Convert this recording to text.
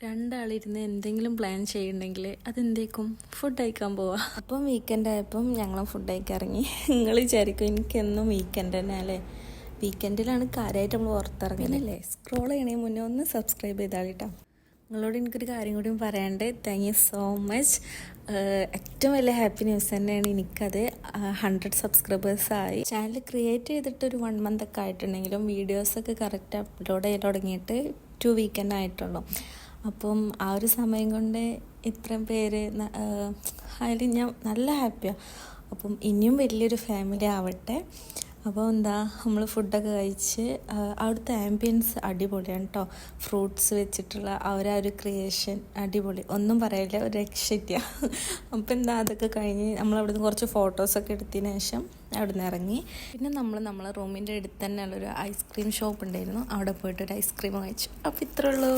രണ്ടാളിരുന്ന് എന്തെങ്കിലും പ്ലാൻ ചെയ്യുന്നുണ്ടെങ്കിൽ അതെന്തേക്കും ഫുഡ് കഴിക്കാൻ പോവാ. അപ്പം വീക്കെൻഡ് ആയപ്പം ഞങ്ങളും ഫുഡ് കഴിക്കാൻ ഇറങ്ങി. നിങ്ങൾ വിചാരിക്കും എനിക്കെന്നും വീക്കെൻഡ് തന്നെ അല്ലേ? വീക്കെൻഡിലാണ് കാര്യമായിട്ട് നമ്മൾ പുറത്തിറങ്ങുന്നില്ലേ? സ്ക്രോൾ ചെയ്യണേ മുന്നേ ഒന്ന് സബ്സ്ക്രൈബ് ചെയ്താൽ കേട്ടോ. നിങ്ങളോട് എനിക്കൊരു കാര്യം കൂടി പറയാണ്ട്. Thank you so much. ഏറ്റവും വലിയ ഹാപ്പി ന്യൂസ് തന്നെയാണ് എനിക്കത്. 100 സബ്സ്ക്രൈബേഴ്സായി. ചാനൽ ക്രിയേറ്റ് ചെയ്തിട്ട് ഒരു 1 month ഒക്കെ ആയിട്ടുണ്ടെങ്കിലും വീഡിയോസൊക്കെ കറക്റ്റ് അപ്ലോഡ് ചെയ്ത് തുടങ്ങിയിട്ട് 2 വീക്കെൻഡ് ആയിട്ടുള്ളൂ. അപ്പം ആ ഒരു സമയം കൊണ്ട് ഇത്രയും പേര് അതിൽ ഞാൻ നല്ല ഹാപ്പിയാണ്. അപ്പം ഇനിയും വലിയൊരു ഫാമിലി ആവട്ടെ. അപ്പോൾ നമ്മൾ ഫുഡൊക്കെ കഴിച്ച് അവിടുത്തെ ആംബിയൻസ് അടിപൊളിയാണ് കേട്ടോ. ഫ്രൂട്ട്സ് വെച്ചിട്ടുള്ള ഒരു ക്രിയേഷൻ അടിപൊളി, ഒന്നും പറയില്ല, ഒരു രക്ഷയില്ല. അപ്പം അതൊക്കെ കഴിഞ്ഞ് നമ്മളവിടുന്ന് കുറച്ച് ഫോട്ടോസൊക്കെ എടുത്തതിന് ശേഷം അവിടെ നിന്ന് ഇറങ്ങി. പിന്നെ നമ്മളെ റൂമിൻ്റെ അടുത്ത് തന്നെയുള്ളൊരു ഐസ്ക്രീം ഷോപ്പ് ഉണ്ടായിരുന്നു. അവിടെ പോയിട്ട് ഒരു ഐസ്ക്രീം കഴിച്ചു. അപ്പോൾ ഇത്രേ ഉള്ളൂ.